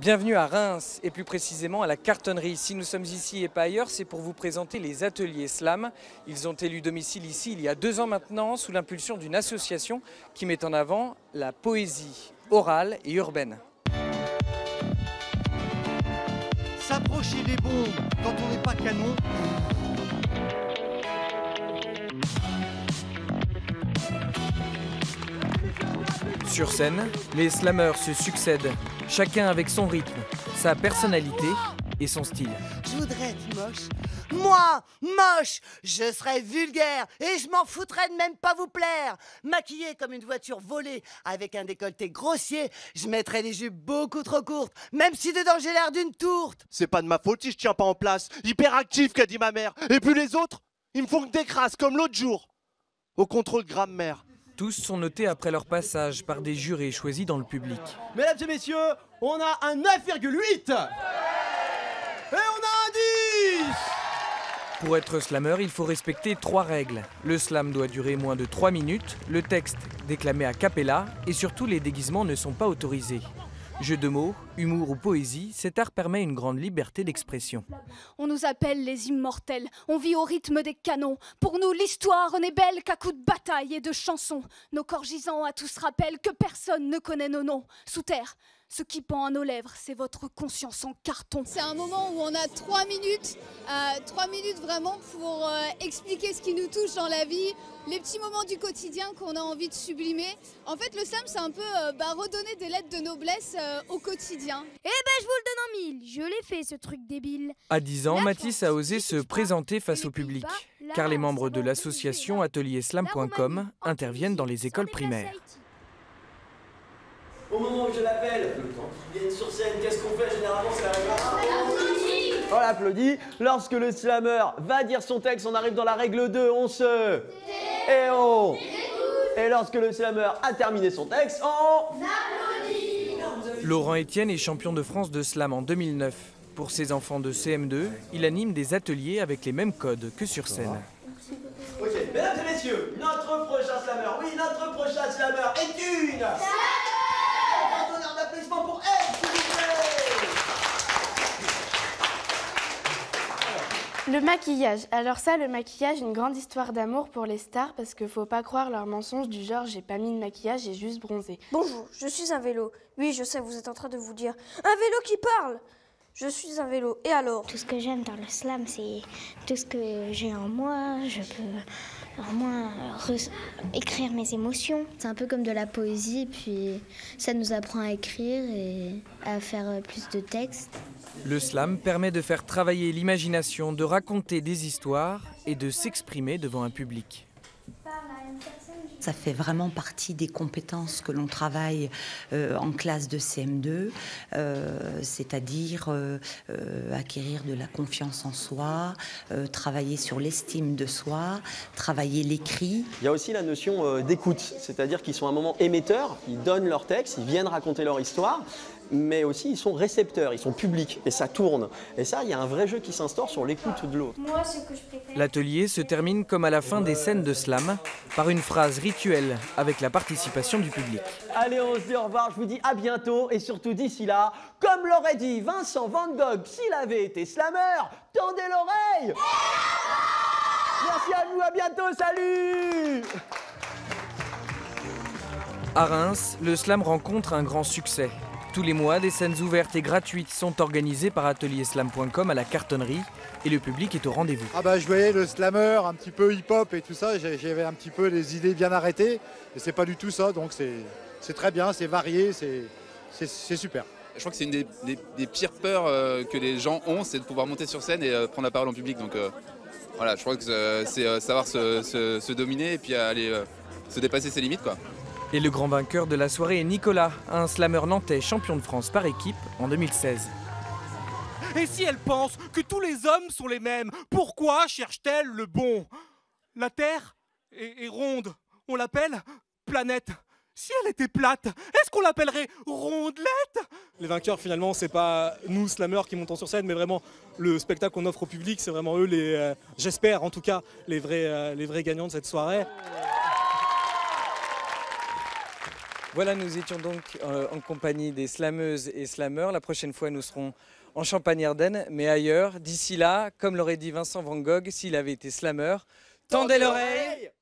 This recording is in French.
Bienvenue à Reims et plus précisément à la Cartonnerie. Si nous sommes ici et pas ailleurs, c'est pour vous présenter les ateliers slam. Ils ont élu domicile ici il y a 2 ans maintenant sous l'impulsion d'une association qui met en avant la poésie orale et urbaine. S'approcher des bombes quand on n'est pas canon. Sur scène, les slammeurs se succèdent, chacun avec son rythme, sa personnalité et son style. Je voudrais être moche. Moi, moche, je serais vulgaire et je m'en foutrais de même pas vous plaire. Maquillée comme une voiture volée avec un décolleté grossier, je mettrais des jupes beaucoup trop courtes, même si dedans j'ai l'air d'une tourte. C'est pas de ma faute si je tiens pas en place. Hyperactif, qu'a dit ma mère. Et puis les autres, ils me font que des crasses comme l'autre jour. Au contrôle grammaire. Tous sont notés après leur passage par des jurés choisis dans le public. Mesdames et messieurs, on a un 9,8 et on a un 10. Pour être slammer, il faut respecter 3 règles. Le slam doit durer moins de 3 minutes, le texte déclamé a cappella et surtout les déguisements ne sont pas autorisés. Jeux de mots, humour ou poésie, cet art permet une grande liberté d'expression. On nous appelle les immortels, on vit au rythme des canons. Pour nous, l'histoire n'est belle qu'à coups de bataille et de chansons. Nos corps gisants à tous rappellent que personne ne connaît nos noms. Sous terre, ce qui pend à nos lèvres, c'est votre conscience en carton. C'est un moment où on a 3 minutes, 3 minutes vraiment pour expliquer ce qui nous touche dans la vie, les petits moments du quotidien qu'on a envie de sublimer. En fait, le slam, c'est un peu redonner des lettres de noblesse au quotidien. Eh ben, je vous le donne en 1000, je l'ai fait ce truc débile. À 10 ans, Mathis a osé se présenter face au public, car les membres de l'association atelier-slam.com interviennent dans les écoles primaires. Au moment où je l'appelle, ils viennent sur scène, qu'est-ce qu'on fait généralement? C'est la règle 1. On applaudit. Lorsque le slammer va dire son texte, on arrive dans la règle 2, on se... Et on... Et lorsque le slammer a terminé son texte, on... Laurent Etienne est champion de France de slam en 2009. Pour ses enfants de CM2, il anime des ateliers avec les mêmes codes que sur scène. Ok, mesdames et messieurs, notre prochain slammer, oui, notre prochain slammer est une... Un tonnerre d'applaudissements pour elle, s'il vous plaît. Le maquillage. Alors ça, le maquillage, une grande histoire d'amour pour les stars parce qu'il faut pas croire leurs mensonges du genre j'ai pas mis de maquillage, j'ai juste bronzé. Bonjour, je suis un vélo. Oui, je sais, vous êtes en train de vous dire un vélo qui parle. Je suis un vélo. Et alors? Tout ce que j'aime dans le slam, c'est tout ce que j'ai en moi. Je peux en moi écrire mes émotions. C'est un peu comme de la poésie, puis ça nous apprend à écrire et à faire plus de textes. Le slam permet de faire travailler l'imagination, de raconter des histoires et de s'exprimer devant un public. Ça fait vraiment partie des compétences que l'on travaille en classe de CM2, c'est-à-dire acquérir de la confiance en soi, travailler sur l'estime de soi, travailler l'écrit. Il y a aussi la notion d'écoute, c'est-à-dire qu'ils sont à un moment émetteurs, ils donnent leur texte, ils viennent raconter leur histoire, mais aussi ils sont récepteurs, ils sont publics, et ça tourne. Et ça, il y a un vrai jeu qui s'instaure sur l'écoute de l'autre. Moi, ce que je préfère... L'atelier se termine comme à la fin des scènes de slam, par une phrase rituelle avec la participation du public. Allez, on se dit au revoir, je vous dis à bientôt, et surtout d'ici là, comme l'aurait dit Vincent Van Gogh, s'il avait été slammer, tendez l'oreille. Merci à vous, à bientôt, salut. À Reims, le slam rencontre un grand succès. Tous les mois, des scènes ouvertes et gratuites sont organisées par atelier-slam.com à la Cartonnerie et le public est au rendez-vous. Ah bah je voyais le slammer un petit peu hip-hop et tout ça, j'avais un petit peu les idées bien arrêtées et c'est pas du tout ça, donc c'est très bien, c'est varié, c'est super. Je crois que c'est une des pires peurs que les gens ont, c'est de pouvoir monter sur scène et prendre la parole en public. Donc voilà, je crois que c'est savoir se dominer et puis aller se dépasser ses limites, quoi. Et le grand vainqueur de la soirée est Nicolas, un slammer nantais champion de France par équipe en 2016. Et si elle pense que tous les hommes sont les mêmes, pourquoi cherche-t-elle le bon? La Terre est ronde, on l'appelle planète. Si elle était plate, est-ce qu'on l'appellerait rondelette? Les vainqueurs, finalement, c'est pas nous, slammers, qui montons sur scène, mais vraiment le spectacle qu'on offre au public, c'est vraiment eux, j'espère en tout cas, les vrais gagnants de cette soirée. Voilà, nous étions donc en compagnie des slameuses et slameurs. La prochaine fois, nous serons en Champagne-Ardenne, mais ailleurs. D'ici là, comme l'aurait dit Vincent Van Gogh, s'il avait été slameur, tendez l'oreille.